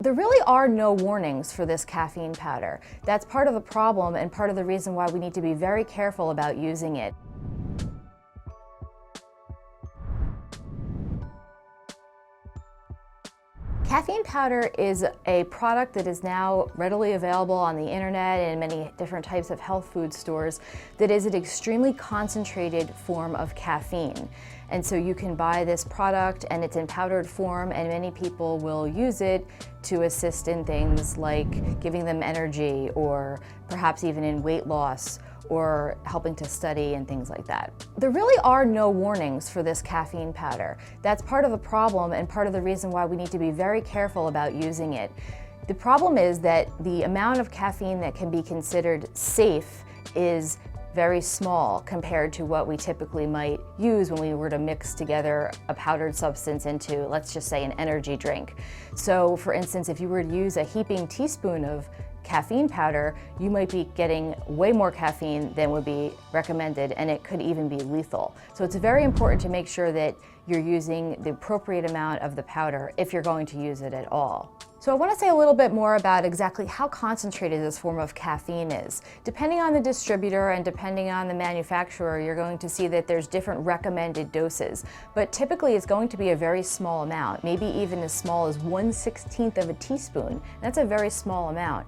There really are no warnings for this caffeine powder. That's part of the problem and part of the reason why we need to be very careful about using it. Caffeine powder is a product that is now readily available on the internet and many different types of health food stores that is an extremely concentrated form of caffeine. And so you can buy this product and it's in powdered form, and many people will use it to assist in things like giving them energy or perhaps even in weight loss or helping to study and things like that. There really are no warnings for this caffeine powder. That's part of the problem and part of the reason why we need to be very careful about using it. The problem is that the amount of caffeine that can be considered safe is very small compared to what we typically might use when we were to mix together a powdered substance into, let's just say, an energy drink. So for instance, if you were to use a heaping teaspoon of caffeine powder, you might be getting way more caffeine than would be recommended, and it could even be lethal. So it's very important to make sure that you're using the appropriate amount of the powder if you're going to use it at all. So I want to say a little bit more about exactly how concentrated this form of caffeine is. Depending on the distributor and depending on the manufacturer, you're going to see that there's different recommended doses. But typically it's going to be a very small amount, maybe even as small as 1/16 of a teaspoon. That's a very small amount.